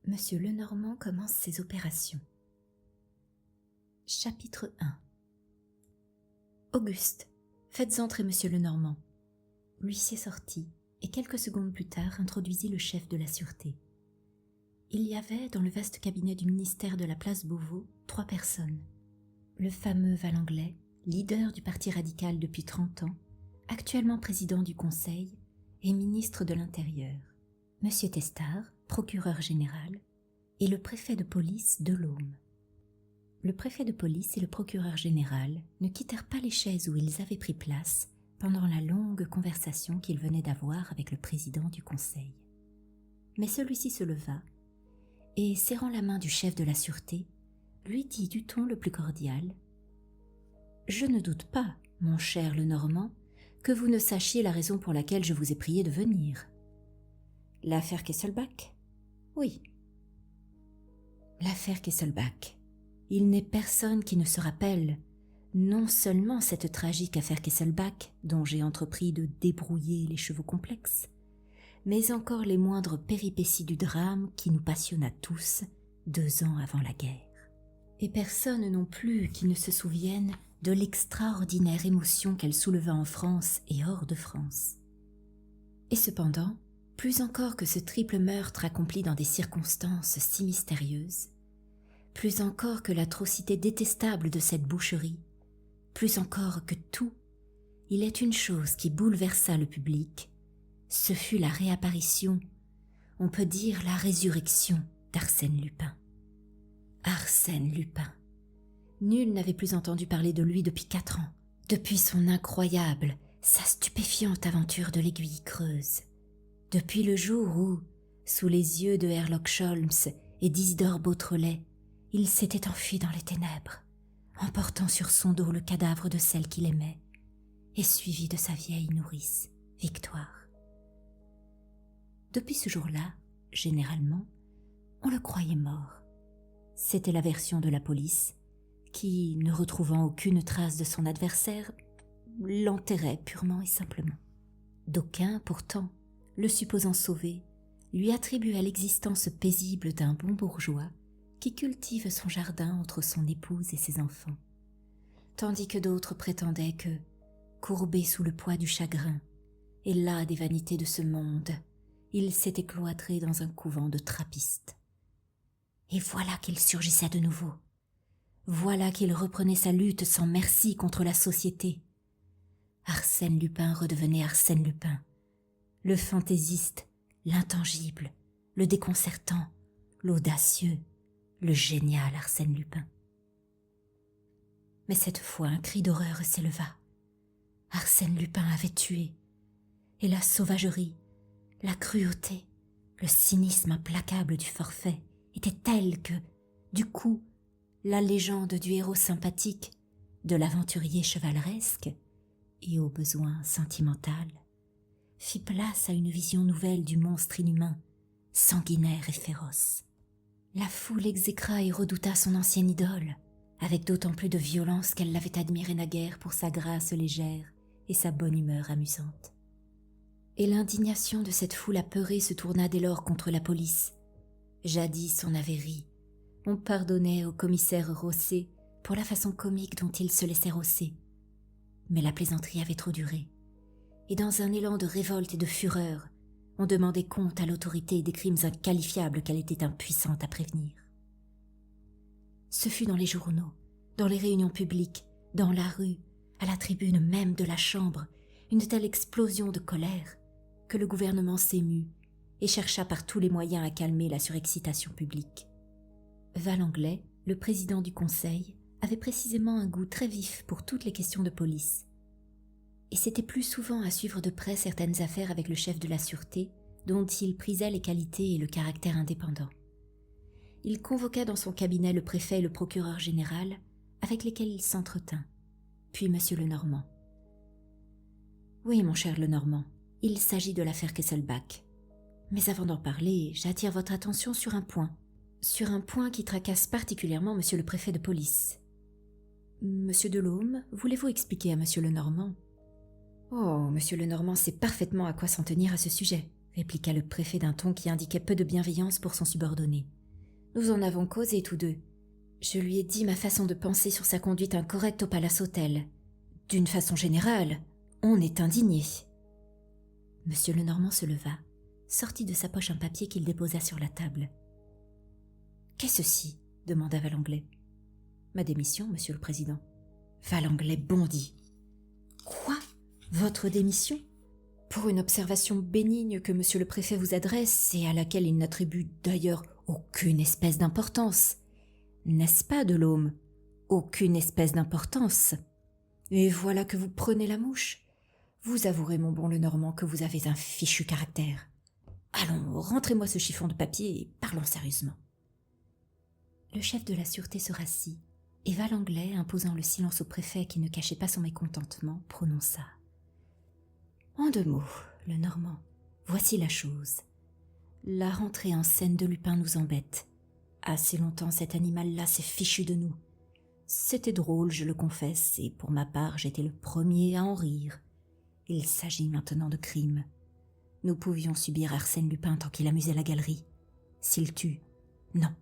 Monsieur Lenormand commence ses opérations. Chapitre 1. Auguste, faites entrer Monsieur Lenormand. L'huissier sortit et quelques secondes plus tard introduisit le chef de la sûreté. Il y avait dans le vaste cabinet du ministère de la place Beauvau 3 personnes. Le fameux Valenglais, leader du parti radical depuis 30 ans, actuellement président du Conseil et ministre de l'Intérieur. Monsieur Testard, procureur général, et le préfet de police Delhomme. Le préfet de police et le procureur général ne quittèrent pas les chaises où ils avaient pris place pendant la longue conversation qu'ils venaient d'avoir avec le président du Conseil. Mais celui-ci se leva et, serrant la main du chef de la sûreté, lui dit du ton le plus cordial : « Je ne doute pas, mon cher Lenormand, que vous ne sachiez la raison pour laquelle je vous ai prié de venir. » « L'affaire Kesselbach ? » ?»« Oui. » « L'affaire Kesselbach. Il n'est personne qui ne se rappelle non seulement cette tragique affaire Kesselbach dont j'ai entrepris de débrouiller les chevaux complexes, mais encore les moindres péripéties du drame qui nous passionna tous 2 ans avant la guerre. Et personne non plus qui ne se souvienne de l'extraordinaire émotion qu'elle souleva en France et hors de France. Et cependant, plus encore que ce triple meurtre accompli dans des circonstances si mystérieuses, plus encore que l'atrocité détestable de cette boucherie, plus encore que tout, il est une chose qui bouleversa le public, ce fut la réapparition, on peut dire la résurrection d'Arsène Lupin. Arsène Lupin. Nul n'avait plus entendu parler de lui depuis 4 ans, depuis son incroyable, sa stupéfiante aventure de l'Aiguille Creuse. Depuis le jour où, sous les yeux de Herlock Sholmes et d'Isidore Beautrelet, il s'était enfui dans les ténèbres, emportant sur son dos le cadavre de celle qu'il aimait, et suivi de sa vieille nourrice, Victoire. Depuis ce jour-là, généralement, on le croyait mort. C'était la version de la police, qui, ne retrouvant aucune trace de son adversaire, l'enterrait purement et simplement. D'aucuns, pourtant, le supposant sauvé, lui attribuait l'existence paisible d'un bon bourgeois qui cultive son jardin entre son épouse et ses enfants, tandis que d'autres prétendaient que, courbé sous le poids du chagrin et las des vanités de ce monde, il s'était cloîtré dans un couvent de trappistes. Et voilà qu'il surgissait de nouveau. Voilà qu'il reprenait sa lutte sans merci contre la société. Arsène Lupin redevenait Arsène Lupin, le fantaisiste, l'intangible, le déconcertant, l'audacieux, le génial Arsène Lupin. Mais cette fois, un cri d'horreur s'éleva. Arsène Lupin avait tué, et la sauvagerie, la cruauté, le cynisme implacable du forfait étaient tels que, du coup, la légende du héros sympathique, de l'aventurier chevaleresque et au besoin sentimental fit place à une vision nouvelle du monstre inhumain, sanguinaire et féroce. La foule exécra et redouta son ancienne idole, avec d'autant plus de violence qu'elle l'avait admiré naguère pour sa grâce légère et sa bonne humeur amusante. Et l'indignation de cette foule apeurée se tourna dès lors contre la police. Jadis on avait ri, on pardonnait au commissaire Rosset pour la façon comique dont il se laissait rosser. Mais la plaisanterie avait trop duré, et dans un élan de révolte et de fureur, on demandait compte à l'autorité des crimes inqualifiables qu'elle était impuissante à prévenir. Ce fut dans les journaux, dans les réunions publiques, dans la rue, à la tribune même de la Chambre, une telle explosion de colère que le gouvernement s'émut et chercha par tous les moyens à calmer la surexcitation publique. Valenglais, le président du Conseil, avait précisément un goût très vif pour toutes les questions de police, et c'était plus souvent à suivre de près certaines affaires avec le chef de la sûreté, dont il prisait les qualités et le caractère indépendant. Il convoqua dans son cabinet le préfet et le procureur général, avec lesquels il s'entretint, puis Monsieur Lenormand. « Oui, mon cher Lenormand, il s'agit de l'affaire Kesselbach. Mais avant d'en parler, j'attire votre attention sur un point qui tracasse particulièrement Monsieur le préfet de police. Monsieur Delhomme, voulez-vous expliquer à Monsieur Lenormand ? » « Oh, Monsieur Lenormand sait parfaitement à quoi s'en tenir à ce sujet, répliqua le préfet d'un ton qui indiquait peu de bienveillance pour son subordonné. Nous en avons causé tous deux. Je lui ai dit ma façon de penser sur sa conduite incorrecte au Palace Hotel. D'une façon générale, on est indigné. Monsieur Lenormand se leva, sortit de sa poche un papier qu'il déposa sur la table. « Qu'est ceci ?» demanda Valanglais. « Ma démission, monsieur le président. » Valanglais bondit. « Quoi ? Votre démission ? Pour une observation bénigne que monsieur le préfet vous adresse et à laquelle il n'attribue d'ailleurs aucune espèce d'importance. N'est-ce pas, Delhomme ? Aucune espèce d'importance. Et voilà que vous prenez la mouche. Vous avouerez, mon bon Lenormand, que vous avez un fichu caractère. Allons, rentrez-moi ce chiffon de papier et parlons sérieusement. » Le chef de la sûreté se rassit, et Valanglais, imposant le silence au préfet qui ne cachait pas son mécontentement, prononça. « En 2 mots, Lenormand, voici la chose. La rentrée en scène de Lupin nous embête. Assez longtemps cet animal-là s'est fichu de nous. C'était drôle, je le confesse, et pour ma part j'étais le premier à en rire. Il s'agit maintenant de crime. Nous pouvions subir Arsène Lupin tant qu'il amusait la galerie. S'il tue, non.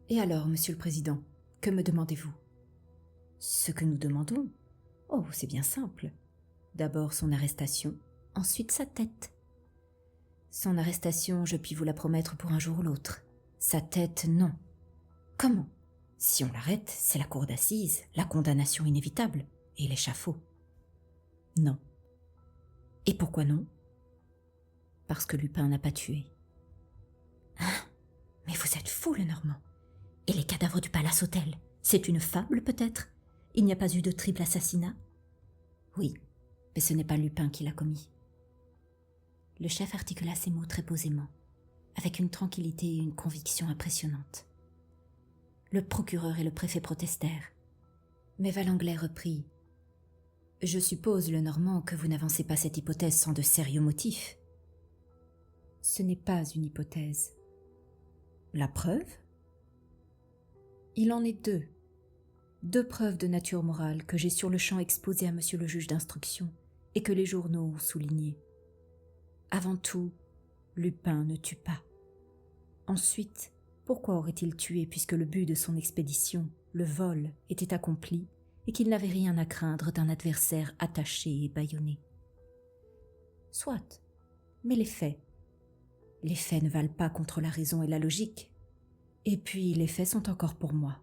Et alors, monsieur le président, que me demandez-vous ? Ce que nous demandons ? Oh, c'est bien simple. D'abord son arrestation, ensuite sa tête. Son arrestation, je puis vous la promettre pour un jour ou l'autre. Sa tête, non. Comment ? Si on l'arrête, c'est la cour d'assises, la condamnation inévitable, et l'échafaud. Non. Et pourquoi non ? Parce que Lupin n'a pas tué. Hein ? Mais vous êtes fou, Lenormand. Et les cadavres du Palace Hotel, c'est une fable peut-être ? Il n'y a pas eu de triple assassinat ? Oui, mais ce n'est pas Lupin qui l'a commis. Le chef articula ces mots très posément, avec une tranquillité et une conviction impressionnantes. Le procureur et le préfet protestèrent. Mais Valanglais reprit. « Je suppose, Lenormand, que vous n'avancez pas cette hypothèse sans de sérieux motifs. » Ce n'est pas une hypothèse. La preuve ? Il en est 2. 2 preuves de nature morale que j'ai sur le champ exposées à monsieur le juge d'instruction et que les journaux ont soulignées. Avant tout, Lupin ne tue pas. Ensuite, pourquoi aurait-il tué puisque le but de son expédition, le vol, était accompli et qu'il n'avait rien à craindre d'un adversaire attaché et bâillonné ? Soit, mais les faits ne valent pas contre la raison et la logique. Et puis, les faits sont encore pour moi.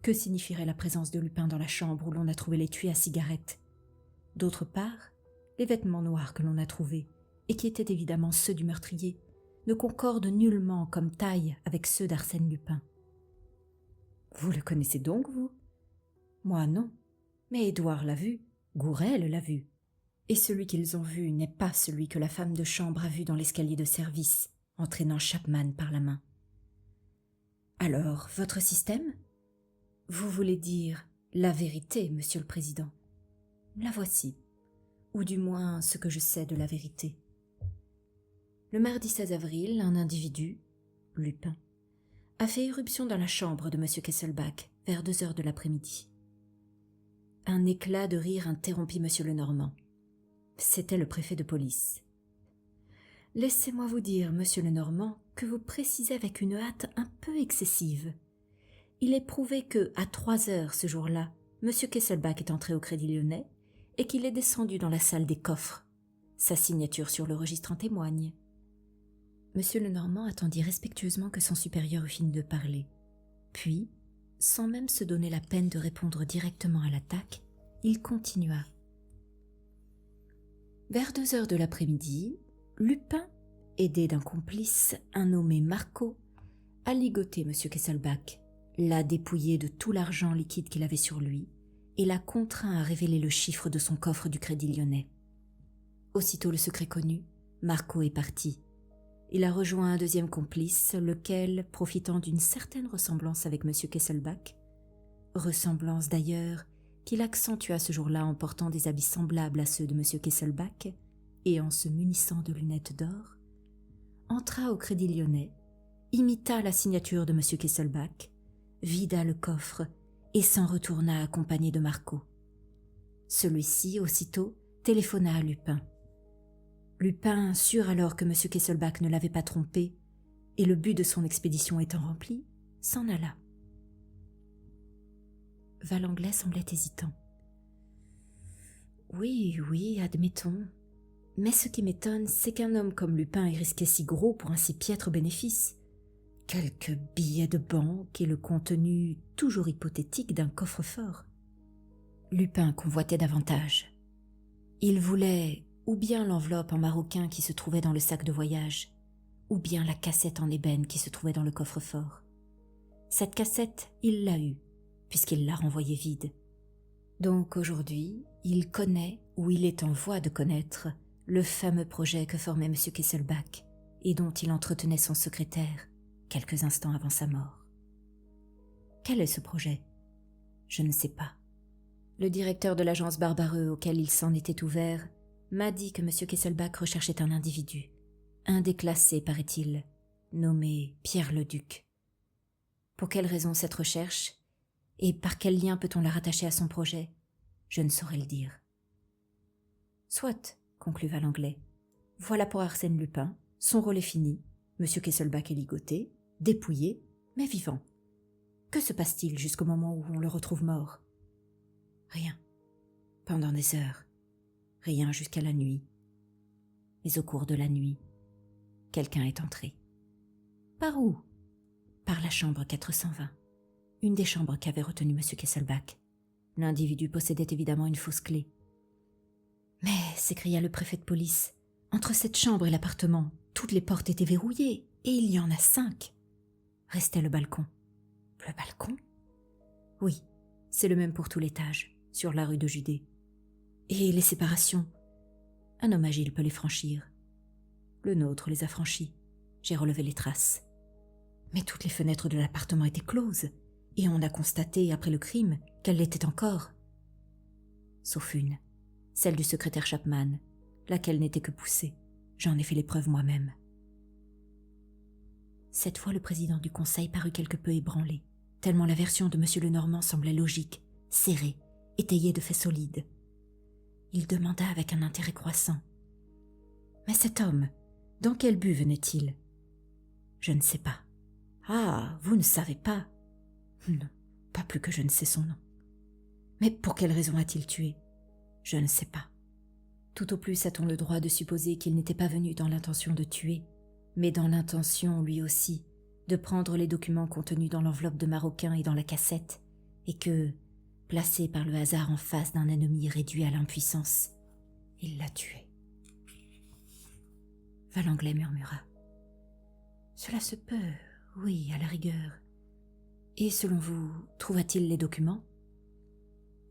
Que signifierait la présence de Lupin dans la chambre où l'on a trouvé l'étui à cigarette ? D'autre part, les vêtements noirs que l'on a trouvés, et qui étaient évidemment ceux du meurtrier, ne concordent nullement comme taille avec ceux d'Arsène Lupin. Vous le connaissez donc, vous ? Moi, non. Mais Édouard l'a vu, Gourel l'a vu. Et celui qu'ils ont vu n'est pas celui que la femme de chambre a vu dans l'escalier de service, entraînant Chapman par la main. Alors, votre système ? Vous voulez dire la vérité, monsieur le président ? La voici, ou du moins ce que je sais de la vérité. Le mardi 16 avril, un individu, Lupin, a fait irruption dans la chambre de monsieur Kesselbach vers 2 heures de l'après-midi. Un éclat de rire interrompit monsieur Lenormand. C'était le préfet de police. Laissez-moi vous dire, monsieur Lenormand, que vous précisez avec une hâte un peu excessive. Il est prouvé que, à 3 heures ce jour-là, monsieur Kesselbach est entré au Crédit Lyonnais et qu'il est descendu dans la salle des coffres. Sa signature sur le registre en témoigne. Monsieur Lenormand attendit respectueusement que son supérieur eût fini de parler. Puis, sans même se donner la peine de répondre directement à l'attaque, il continua. Vers 2 heures de l'après-midi, Lupin, aidé d'un complice, un nommé Marco, a ligoté M. Kesselbach, l'a dépouillé de tout l'argent liquide qu'il avait sur lui et l'a contraint à révéler le chiffre de son coffre du Crédit Lyonnais. Aussitôt le secret connu, Marco est parti. Il a rejoint un 2e complice, lequel, profitant d'une certaine ressemblance avec M. Kesselbach, ressemblance d'ailleurs qu'il accentua ce jour-là en portant des habits semblables à ceux de M. Kesselbach et en se munissant de lunettes d'or, entra au Crédit Lyonnais, imita la signature de M. Kesselbach, vida le coffre et s'en retourna accompagné de Marco. Celui-ci, aussitôt, téléphona à Lupin. Lupin, sûr alors que M. Kesselbach ne l'avait pas trompé, et le but de son expédition étant rempli, s'en alla. Valenglay semblait hésitant. Oui, admettons. Mais ce qui m'étonne, c'est qu'un homme comme Lupin ait risqué si gros pour un si piètre bénéfice. Quelques billets de banque et le contenu toujours hypothétique d'un coffre-fort. Lupin convoitait davantage. Il voulait ou bien l'enveloppe en maroquin qui se trouvait dans le sac de voyage, ou bien la cassette en ébène qui se trouvait dans le coffre-fort. Cette cassette, il l'a eue, puisqu'il l'a renvoyée vide. Donc aujourd'hui, il connaît, ou il est en voie de connaître, le fameux projet que formait M. Kesselbach et dont il entretenait son secrétaire quelques instants avant sa mort. Quel est ce projet? Je ne sais pas. Le directeur de l'agence Barbareux auquel il s'en était ouvert m'a dit que M. Kesselbach recherchait un individu, un déclassé paraît-il, nommé Pierre Leduc. Pour quelle raison cette recherche? Et par quel lien peut-on la rattacher à son projet? Je ne saurais le dire. Soit, conclut Valenglay. Voilà pour Arsène Lupin, son rôle est fini, M. Kesselbach est ligoté, dépouillé, mais vivant. Que se passe-t-il jusqu'au moment où on le retrouve mort? Rien. Pendant des heures. Rien jusqu'à la nuit. Mais au cours de la nuit, quelqu'un est entré. Par où? Par la chambre 420. Une des chambres qu'avait retenue M. Kesselbach. L'individu possédait évidemment une fausse clé. Mais, s'écria le préfet de police, entre cette chambre et l'appartement, toutes les portes étaient verrouillées, et il y en a 5. Restait le balcon. Le balcon? Oui, c'est le même pour tout l'étage, sur la rue de Judée. Et les séparations? Un homme agile peut les franchir. Le nôtre les a franchies. J'ai relevé les traces. Mais toutes les fenêtres de l'appartement étaient closes, et on a constaté, après le crime, qu'elles l'étaient encore. Sauf une, celle du secrétaire Chapman, laquelle n'était que poussée. J'en ai fait les preuves moi-même. Cette fois, le président du conseil parut quelque peu ébranlé, tellement la version de M. Lenormand semblait logique, serrée, étayée de faits solides. Il demanda avec un intérêt croissant. « Mais cet homme, dans quel but venait-il » ? « Je ne sais pas. »« Ah, vous ne savez pas ?»« Non, pas plus que je ne sais son nom. »« Mais pour quelle raison a-t-il tué ?»« Je ne sais pas. Tout au plus a-t-on le droit de supposer qu'il n'était pas venu dans l'intention de tuer, mais dans l'intention, lui aussi, de prendre les documents contenus dans l'enveloppe de maroquin et dans la cassette, et que, placé par le hasard en face d'un ennemi réduit à l'impuissance, il l'a tué. » Valenglay murmura. « Cela se peut, oui, à la rigueur. Et selon vous, trouva-t-il les documents ?»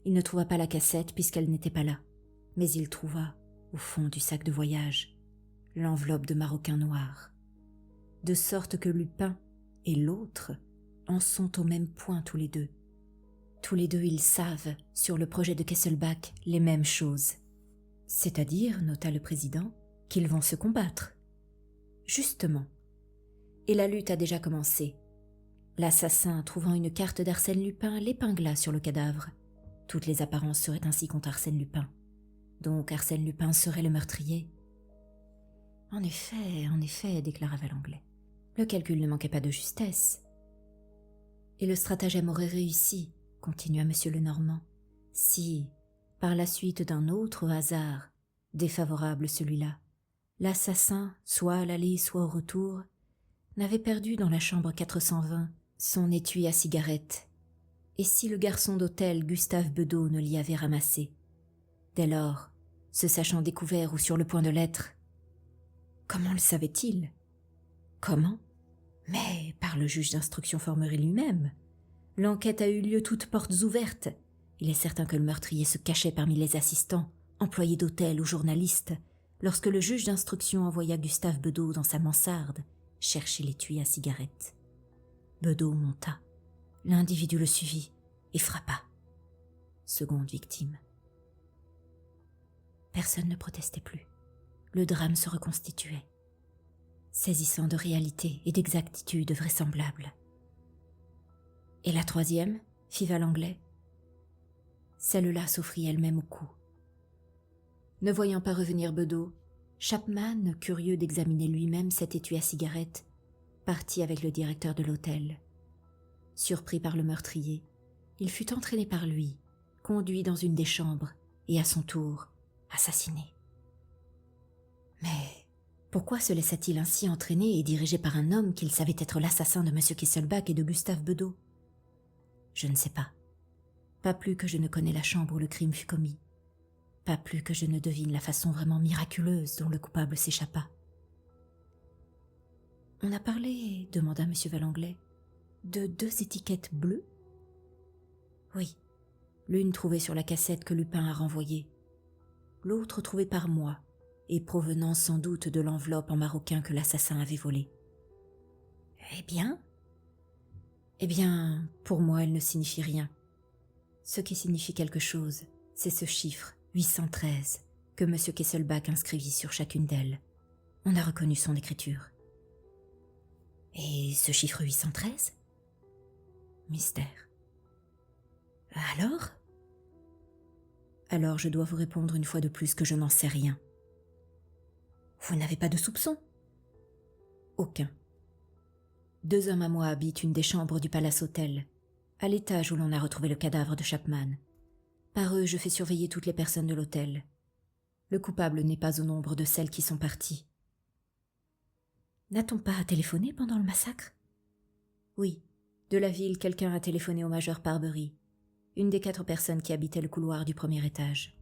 Il ne trouva pas la cassette puisqu'elle n'était pas là, mais il trouva, au fond du sac de voyage, l'enveloppe de maroquin noir, de sorte que Lupin et l'autre en sont au même point tous les deux. Tous les deux, ils savent, sur le projet de Kesselbach, les mêmes choses. C'est-à-dire, nota le président, qu'ils vont se combattre. Justement. Et la lutte a déjà commencé. L'assassin, trouvant une carte d'Arsène Lupin, l'épingla sur le cadavre. Toutes les apparences seraient ainsi contre Arsène Lupin. Donc Arsène Lupin serait le meurtrier. En effet, déclara Valenglay. Le calcul ne manquait pas de justesse. Et le stratagème aurait réussi, continua M. Lenormand, si, par la suite d'un autre hasard, défavorable celui-là, l'assassin, soit à l'aller, soit au retour, n'avait perdu dans la chambre 420 son étui à cigarette, et si le garçon d'hôtel Gustave Bedeau ne l'y avait ramassé. Dès lors, se sachant découvert ou sur le point de l'être, comment le savait-il? Comment? Mais par le juge d'instruction Formery lui-même. L'enquête a eu lieu toutes portes ouvertes. Il est certain que le meurtrier se cachait parmi les assistants, employés d'hôtel ou journalistes, lorsque le juge d'instruction envoya Gustave Bedeau dans sa mansarde chercher l'étui à cigarette. Bedeau monta. L'individu le suivit et frappa. Seconde victime. Personne ne protestait plus. Le drame se reconstituait, saisissant de réalité et d'exactitude vraisemblables. « Et la troisième » fit Valenglay. Celle-là s'offrit elle-même au coup. Ne voyant pas revenir Bedeau, Chapman, curieux d'examiner lui-même cet étui à cigarette, partit avec le directeur de l'hôtel. Surpris par le meurtrier, il fut entraîné par lui, conduit dans une des chambres et à son tour assassiné. Mais pourquoi se laissa-t-il ainsi entraîner et diriger par un homme qu'il savait être l'assassin de M. Kesselbach et de Gustave Bedeau? Je ne sais pas. Pas plus que je ne connais la chambre où le crime fut commis. Pas plus que je ne devine la façon vraiment miraculeuse dont le coupable s'échappa. « On a parlé, demanda M. Valanglais, de 2 étiquettes bleues ?»« Oui, l'une trouvée sur la cassette que Lupin a renvoyée, l'autre trouvée par moi, et provenant sans doute de l'enveloppe en maroquin que l'assassin avait volée. »« Eh bien, pour moi, elle ne signifie rien. Ce qui signifie quelque chose, c'est ce chiffre, 813, que M. Kesselbach inscrivit sur chacune d'elles. On a reconnu son écriture. » « Et ce chiffre 813 ? Mystère. »« Alors ? » ?»« Alors je dois vous répondre une fois de plus que je n'en sais rien. »« Vous n'avez pas de soupçon ? » ?»« Aucun. 2 hommes à moi habitent une des chambres du Palace Hotel, à l'étage où l'on a retrouvé le cadavre de Chapman. Par eux, je fais surveiller toutes les personnes de l'hôtel. Le coupable n'est pas au nombre de celles qui sont parties. N'a-t-on pas téléphoné pendant le massacre ? Oui, de la ville, quelqu'un a téléphoné au major Parbury, une des 4 personnes qui habitaient le couloir du premier étage.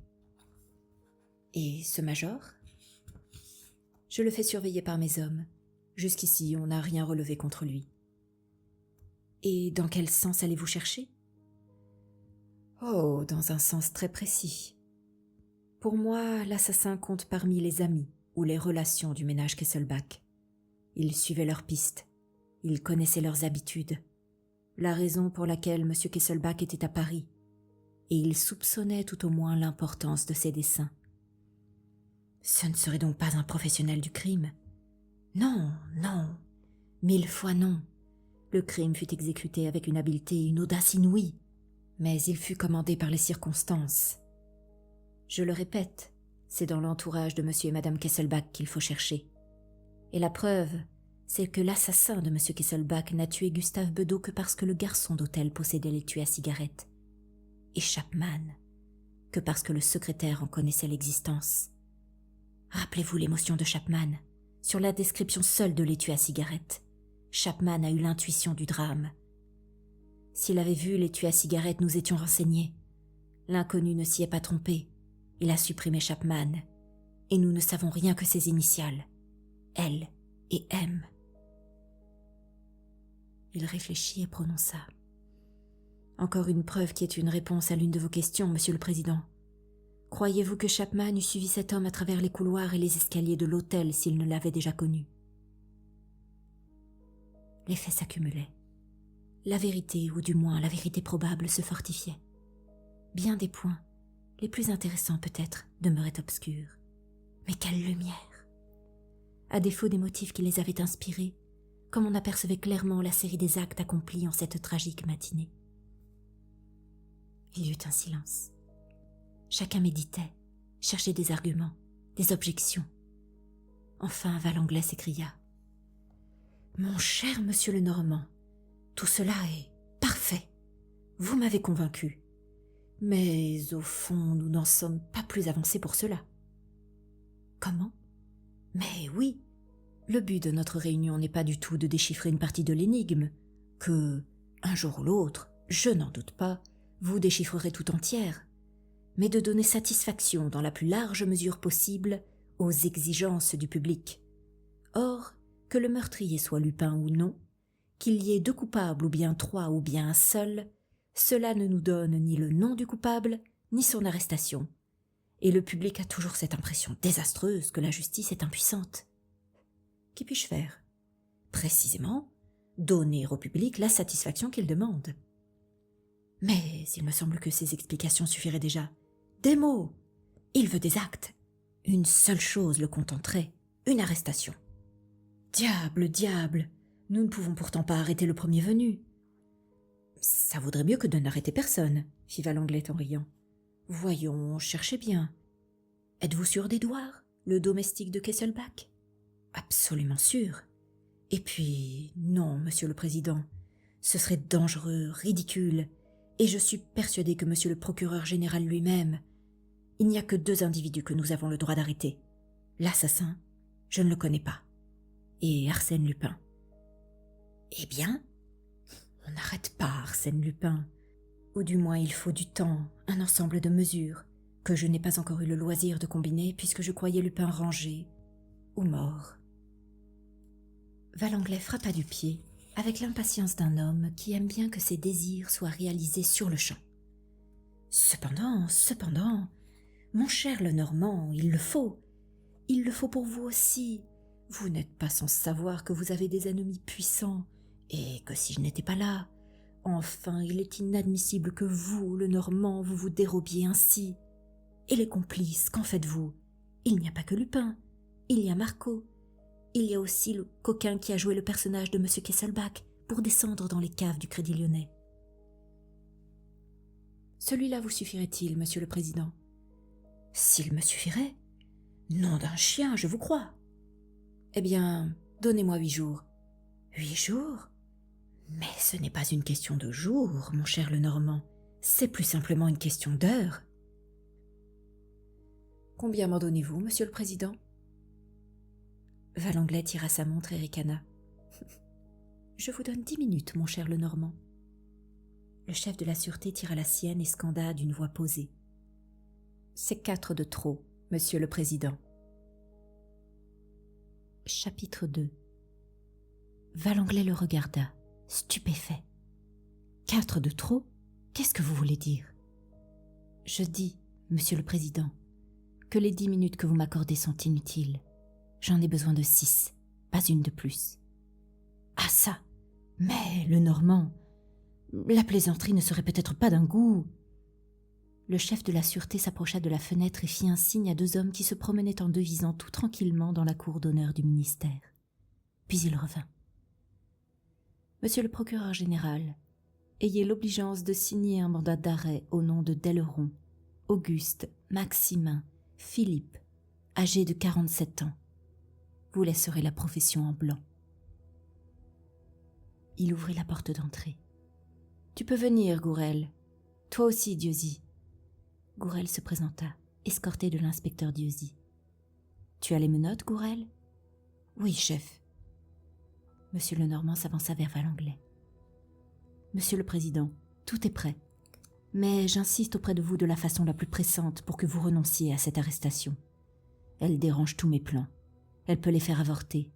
Et ce major ? Je le fais surveiller par mes hommes. Jusqu'ici, on n'a rien relevé contre lui. Et dans quel sens allez-vous chercher ? Oh, dans un sens très précis. Pour moi, l'assassin compte parmi les amis ou les relations du ménage Kesselbach. Il suivait leurs pistes, il connaissait leurs habitudes, la raison pour laquelle M. Kesselbach était à Paris, et il soupçonnait tout au moins l'importance de ses desseins. Ce ne serait donc pas un professionnel du crime ? Non, non, 1000 fois non. Le crime fut exécuté avec une habileté et une audace inouïes, mais il fut commandé par les circonstances. Je le répète, c'est dans l'entourage de M. et Mme Kesselbach qu'il faut chercher. Et la preuve, c'est que l'assassin de M. Kesselbach n'a tué Gustave Bedeau que parce que le garçon d'hôtel possédait l'étui à cigarette, et Chapman que parce que le secrétaire en connaissait l'existence. Rappelez-vous l'émotion de Chapman sur la description seule de l'étui à cigarette. Chapman a eu l'intuition du drame. S'il avait vu l'étui à cigarette, nous étions renseignés. L'inconnu ne s'y est pas trompé. Il a supprimé Chapman, et nous ne savons rien que ses initiales, L et M. Il réfléchit et prononça. Encore une preuve qui est une réponse à l'une de vos questions, Monsieur le Président. Croyez-vous que Chapman eût suivi cet homme à travers les couloirs et les escaliers de l'hôtel s'il ne l'avait déjà connu ? Les faits s'accumulaient. La vérité, ou du moins la vérité probable, se fortifiait. Bien des points, les plus intéressants peut-être, demeuraient obscurs. Mais quelle lumière ! À défaut des motifs qui les avaient inspirés, comme on apercevait clairement la série des actes accomplis en cette tragique matinée. Il y eut un silence. Chacun méditait, cherchait des arguments, des objections. Enfin, Valanglais s'écria. « Mon cher monsieur Lenormand, tout cela est parfait. Vous m'avez convaincu. Mais au fond, nous n'en sommes pas plus avancés pour cela. » « Comment ? Mais oui, le but de notre réunion n'est pas du tout de déchiffrer une partie de l'énigme, que, un jour ou l'autre, je n'en doute pas, vous déchiffrerez tout entière, mais de donner satisfaction dans la plus large mesure possible aux exigences du public. Or, que le meurtrier soit Lupin ou non, qu'il y ait 2 coupables ou bien 3 ou bien un seul, cela ne nous donne ni le nom du coupable, ni son arrestation. Et le public a toujours cette impression désastreuse que la justice est impuissante. Qu'y puis-je faire ? Précisément, donner au public la satisfaction qu'il demande. Mais il me semble que ces explications suffiraient déjà. Des mots. Il veut des actes. Une seule chose le contenterait, une arrestation. Diable, diable, nous ne pouvons pourtant pas arrêter le premier venu. Ça vaudrait mieux que de n'arrêter personne, fit Valanglais en riant. Voyons, cherchez bien. Êtes-vous sûr d'Édouard ? Le domestique de Kesselbach? Absolument sûr. Et puis, non, monsieur le président, ce serait dangereux, ridicule, et je suis persuadé que monsieur le procureur général lui-même, il n'y a que 2 individus que nous avons le droit d'arrêter. L'assassin, je ne le connais pas, et Arsène Lupin. Eh bien, on n'arrête pas Arsène Lupin, ou du moins il faut du temps, un ensemble de mesures, que je n'ai pas encore eu le loisir de combiner puisque je croyais Lupin rangé ou mort. Valenglay frappa du pied, avec l'impatience d'un homme qui aime bien que ses désirs soient réalisés sur le champ. Cependant, mon cher Lenormand, il le faut pour vous aussi. Vous n'êtes pas sans savoir que vous avez des ennemis puissants, et que si je n'étais pas là, enfin, il est inadmissible que vous, Lenormand, vous vous dérobiez ainsi. Et les complices, qu'en faites-vous? Il n'y a pas que Lupin, il y a Marco. Il y a aussi le coquin qui a joué le personnage de M. Kesselbach pour descendre dans les caves du Crédit Lyonnais. Celui-là vous suffirait-il, monsieur le président? S'il me suffirait? Nom d'un chien, je vous crois. Eh bien, donnez-moi 8 jours. 8 jours? Mais ce n'est pas une question de jours, mon cher Lenormand. C'est plus simplement une question d'heures. Combien m'en donnez-vous, monsieur le président? Valenglay tira sa montre et ricana. « Je vous donne 10 minutes, mon cher Lenormand. » Le chef de la sûreté tira la sienne et scanda d'une voix posée. « C'est 4 de trop, monsieur le président. » Chapitre 2. Valenglay le regarda, stupéfait. « 4 de trop? Qu'est-ce que vous voulez dire? » Je dis, monsieur le président, que les 10 minutes que vous m'accordez sont inutiles. J'en ai besoin de 6, pas une de plus. Ah ça! Mais, Lenormand, la plaisanterie ne serait peut-être pas d'un goût. Le chef de la sûreté s'approcha de la fenêtre et fit un signe à 2 hommes qui se promenaient en devisant tout tranquillement dans la cour d'honneur du ministère. Puis il revint. Monsieur le procureur général, ayez l'obligeance de signer un mandat d'arrêt au nom de Delleron, Auguste, Maximin, Philippe, âgés de 47 ans. Vous laisserez la profession en blanc. Il ouvrit la porte d'entrée. « Tu peux venir, Gourel. Toi aussi, Dieuzy. » Gourel se présenta, escorté de l'inspecteur Dieuzy. « Tu as les menottes, Gourel ?»« Oui, chef. » Monsieur Lenormand s'avança vers Valenglay. « Monsieur le Président, tout est prêt. Mais j'insiste auprès de vous de la façon la plus pressante pour que vous renonciez à cette arrestation. Elle dérange tous mes plans. Elle peut les faire avorter.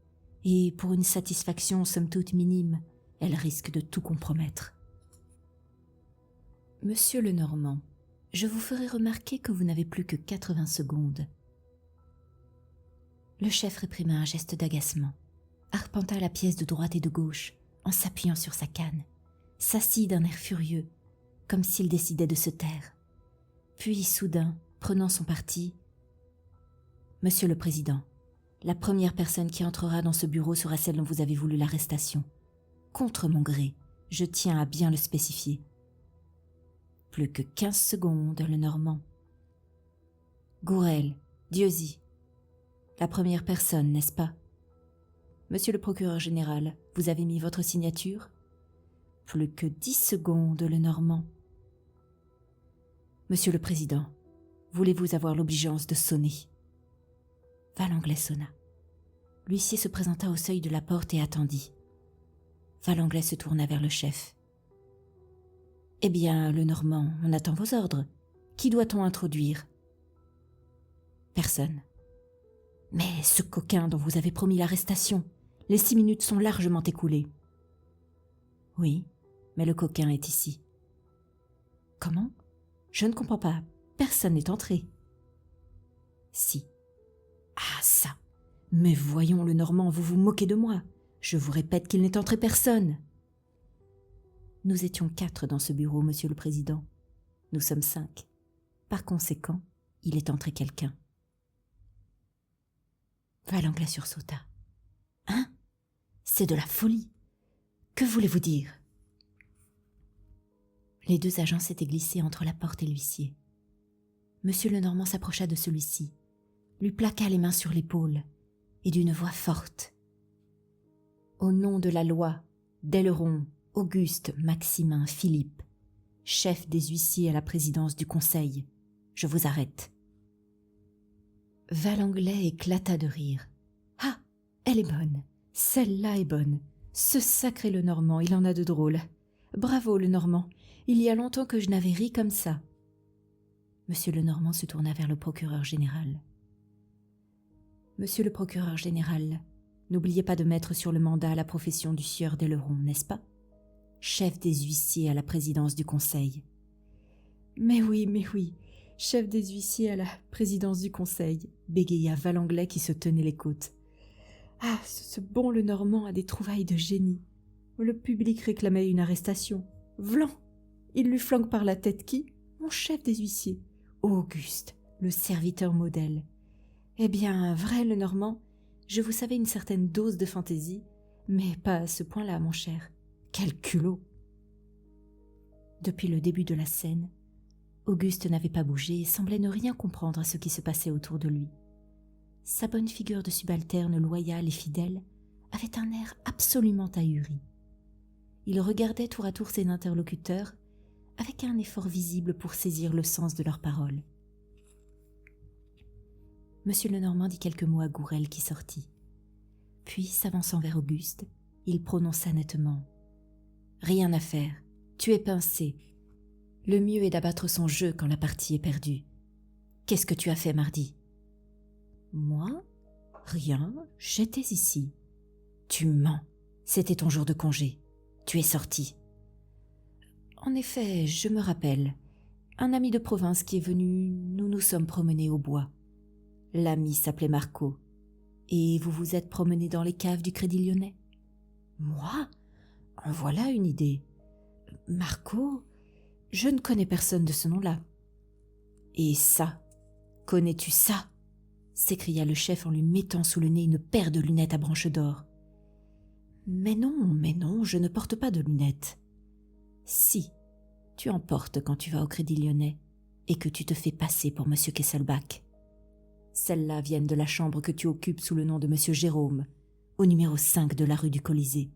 Et pour une satisfaction somme toute minime, elle risque de tout compromettre. » Monsieur Lenormand, je vous ferai remarquer que vous n'avez plus que 80 secondes. Le chef réprima un geste d'agacement, arpenta la pièce de droite et de gauche en s'appuyant sur sa canne, s'assit d'un air furieux, comme s'il décidait de se taire. Puis, soudain, prenant son parti, « Monsieur le Président, la première personne qui entrera dans ce bureau sera celle dont vous avez voulu l'arrestation. Contre mon gré, je tiens à bien le spécifier. » Plus que 15 secondes, Lenormand. Gourel, Dieuzy. La première personne, n'est-ce pas? Monsieur le procureur général, vous avez mis votre signature? Plus que 10 secondes, Lenormand. Monsieur le Président, voulez-vous avoir l'obligeance de sonner? Valenglay sonna. L'huissier se présenta au seuil de la porte et attendit. Valenglay se tourna vers le chef. « Eh bien, Lenormand, on attend vos ordres. Qui doit-on introduire ?»« Personne. »« Mais ce coquin dont vous avez promis l'arrestation, les 6 minutes sont largement écoulées. »« Oui, mais le coquin est ici. »« Comment? Je ne comprends pas. Personne n'est entré. »« Si. »« Ah ça! Mais voyons, Lenormand, vous vous moquez de moi. Je vous répète qu'il n'est entré personne. » Nous étions 4 dans ce bureau, monsieur le président. Nous sommes 5. Par conséquent, il est entré quelqu'un. Valenglay sursauta. « Hein? C'est de la folie. Que voulez-vous dire ?» Les 2 agents s'étaient glissés entre la porte et l'huissier. Monsieur Lenormand s'approcha de celui-ci, lui plaqua les mains sur l'épaule et d'une voix forte. « Au nom de la loi, d'Aileron, Auguste, Maximin, Philippe, chef des huissiers à la présidence du Conseil, je vous arrête. » Valenglay éclata de rire. « Ah, elle est bonne, celle-là est bonne. Ce sacré Lenormand, il en a de drôles. Bravo, Lenormand, il y a longtemps que je n'avais ri comme ça. » Monsieur Lenormand se tourna vers le procureur général. « Monsieur le procureur général, n'oubliez pas de mettre sur le mandat la profession du sieur d'Aileron, n'est-ce pas? Chef des huissiers à la présidence du Conseil. »« Mais oui, chef des huissiers à la présidence du Conseil, » bégaya Valenglay qui se tenait les côtes. « Ah, ce bon Lenormand a des trouvailles de génie. Le public réclamait une arrestation. Vlan! Il lui flanque par la tête qui? Mon chef des huissiers. Auguste, le serviteur modèle. Eh bien, vrai Lenormand, je vous savais une certaine dose de fantaisie, mais pas à ce point-là, mon cher. Quel culot !» Depuis le début de la scène, Auguste n'avait pas bougé et semblait ne rien comprendre à ce qui se passait autour de lui. Sa bonne figure de subalterne loyal et fidèle avait un air absolument ahuri. Il regardait tour à tour ses interlocuteurs avec un effort visible pour saisir le sens de leurs paroles. Monsieur Lenormand dit quelques mots à Gourel qui sortit. Puis, s'avançant vers Auguste, il prononça nettement « Rien à faire, tu es pincé. Le mieux est d'abattre son jeu quand la partie est perdue. Qu'est-ce que tu as fait mardi ?»« Moi ? Rien, j'étais ici. »« Tu mens, c'était ton jour de congé. Tu es sorti. »« En effet, je me rappelle. Un ami de province qui est venu, nous nous sommes promenés au bois. L'ami s'appelait Marco. Et vous vous êtes promené dans les caves du Crédit Lyonnais ? » ?»« Moi ? En voilà une idée. Marco ? Je ne connais personne de ce nom-là. »« Et ça ? Connais-tu ça ?» s'écria le chef en lui mettant sous le nez une paire de lunettes à branches d'or. « Mais non, je ne porte pas de lunettes. »« Si, tu en portes quand tu vas au Crédit Lyonnais et que tu te fais passer pour Monsieur Kesselbach. Celles-là viennent de la chambre que tu occupes sous le nom de Monsieur Jérôme, au numéro 5 de la rue du Colisée. »«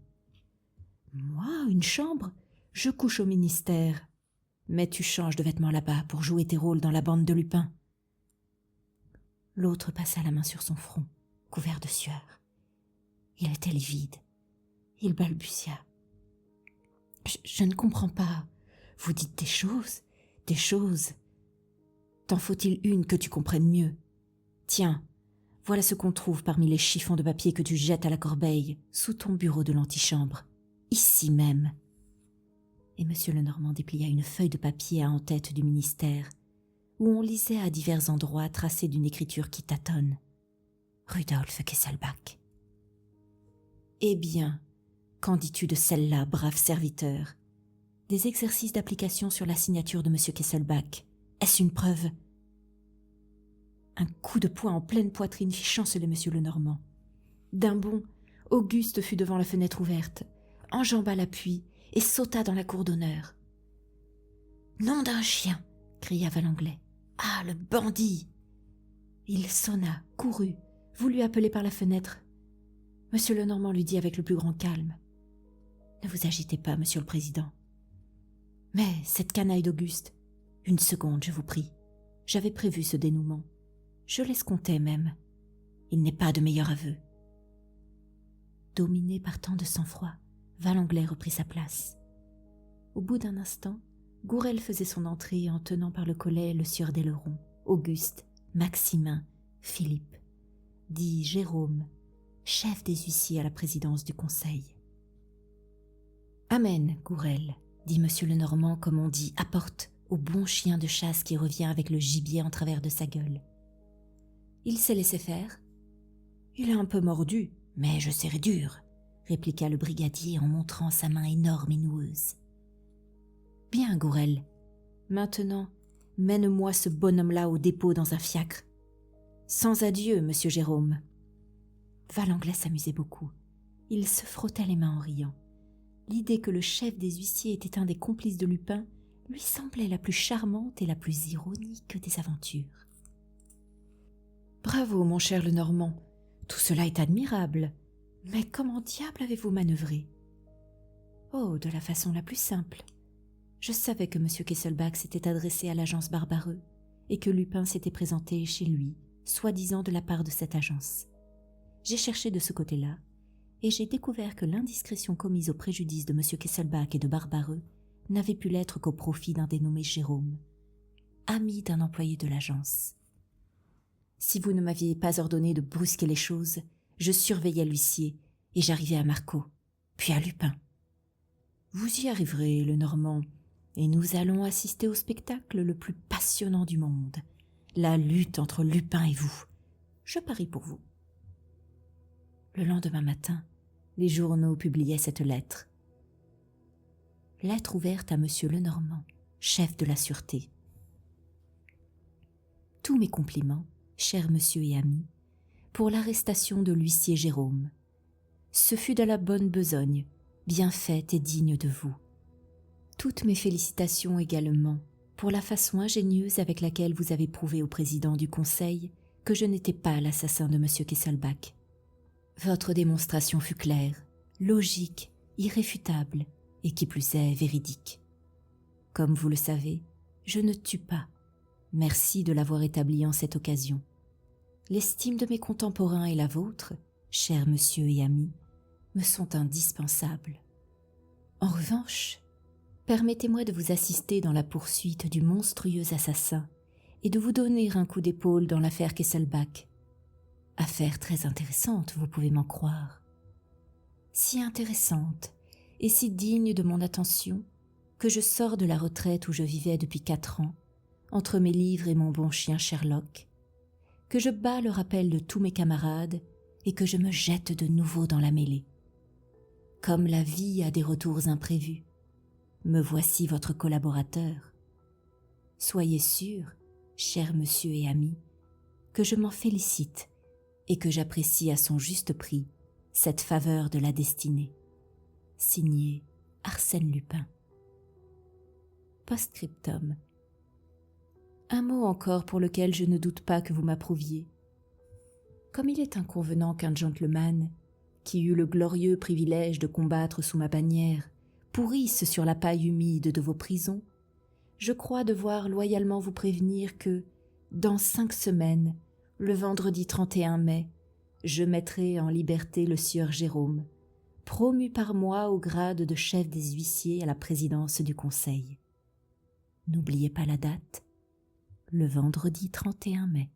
Moi, une chambre ? Je couche au ministère. Mais tu changes de vêtements là-bas pour jouer tes rôles dans la bande de Lupin. » L'autre passa la main sur son front, couvert de sueur. Il était livide. Il balbutia. « Je ne comprends pas. Vous dites des choses. T'en faut-il une que tu comprennes mieux ? Tiens, voilà ce qu'on trouve parmi les chiffons de papier que tu jettes à la corbeille, sous ton bureau de l'antichambre, ici même. » Et Monsieur Lenormand déplia une feuille de papier à en-tête du ministère, où on lisait à divers endroits tracés d'une écriture qui tâtonne. Rudolf Kesselbach. « Eh bien, qu'en dis-tu de celle-là, brave serviteur ? Des exercices d'application sur la signature de M. Kesselbach. Est-ce une preuve ?» Un coup de poing en pleine poitrine fit chanceler M. Lenormand. D'un bond, Auguste fut devant la fenêtre ouverte, enjamba l'appui et sauta dans la cour d'honneur. « Nom d'un chien !» cria Valenglay. « Ah, le bandit !» Il sonna, courut, voulut appeler par la fenêtre. M. Lenormand lui dit avec le plus grand calme. « Ne vous agitez pas, Monsieur le Président. Mais cette canaille d'Auguste, une seconde, je vous prie. J'avais prévu ce dénouement. Je l'escomptais même. Il n'est pas de meilleur aveu. » Dominé par tant de sang-froid, Valenglay reprit sa place. Au bout d'un instant, Gourel faisait son entrée en tenant par le collet le sieur d'Aileron, Auguste, Maximin, Philippe, dit Jérôme, chef des huissiers à la présidence du Conseil. « Amen, Gourel, » dit Monsieur Lenormand comme on dit « apporte » au bon chien de chasse qui revient avec le gibier en travers de sa gueule. « Il s'est laissé faire ?»« Il est un peu mordu, mais je serai dur, » répliqua le brigadier en montrant sa main énorme et noueuse. « Bien, Gourel. Maintenant, mène-moi ce bonhomme-là au dépôt dans un fiacre. Sans adieu, monsieur Jérôme. » Valenglay s'amusait beaucoup. Il se frottait les mains en riant. L'idée que le chef des huissiers était un des complices de Lupin lui semblait la plus charmante et la plus ironique des aventures. Bravo, mon cher Lenormand. Tout cela est admirable. Mais comment diable avez-vous manœuvré? Oh, de la façon la plus simple. Je savais que M. Kesselbach s'était adressé à l'agence Barbareux et que Lupin s'était présenté chez lui, soi-disant de la part de cette agence. J'ai cherché de ce côté-là et j'ai découvert que l'indiscrétion commise au préjudice de M. Kesselbach et de Barbareux n'avait pu l'être qu'au profit d'un dénommé Jérôme, ami d'un employé de l'agence. Si vous ne m'aviez pas ordonné de brusquer les choses, je surveillais l'huissier et j'arrivais à Marco, puis à Lupin. Vous y arriverez, Lenormand, et nous allons assister au spectacle le plus passionnant du monde, la lutte entre Lupin et vous. Je parie pour vous. Le lendemain matin, les journaux publiaient cette lettre. Lettre ouverte à M. Lenormand, chef de la sûreté. Tous mes compliments, cher monsieur et ami, pour l'arrestation de l'huissier Jérôme. Ce fut de la bonne besogne, bien faite et digne de vous. Toutes mes félicitations également pour la façon ingénieuse avec laquelle vous avez prouvé au président du conseil que je n'étais pas l'assassin de M. Kesselbach. Votre démonstration fut claire, logique, irréfutable et qui plus est véridique. Comme vous le savez, je ne tue pas. Merci de l'avoir établi en cette occasion. L'estime de mes contemporains et la vôtre, cher monsieur et ami, me sont indispensables. En revanche, permettez-moi de vous assister dans la poursuite du monstrueux assassin et de vous donner un coup d'épaule dans l'affaire Kesselbach. Affaire très intéressante, vous pouvez m'en croire. Si intéressante et si digne de mon attention que je sors de la retraite où je vivais depuis 4 ans, entre mes livres et mon bon chien Sherlock, que je bats le rappel de tous mes camarades et que je me jette de nouveau dans la mêlée. Comme la vie a des retours imprévus, me voici votre collaborateur. Soyez sûr, cher monsieur et ami, que je m'en félicite et que j'apprécie à son juste prix cette faveur de la destinée. Signé Arsène Lupin. Post-scriptum. Un mot encore pour lequel je ne doute pas que vous m'approuviez. Comme il est inconvenant qu'un gentleman, qui eut le glorieux privilège de combattre sous ma bannière, pourrisse sur la paille humide de vos prisons, je crois devoir loyalement vous prévenir que, dans 5 semaines, le vendredi 31 mai, je mettrai en liberté le sieur Jérôme, promu par moi au grade de chef des huissiers à la présidence du conseil. N'oubliez pas la date, le vendredi 31 mai.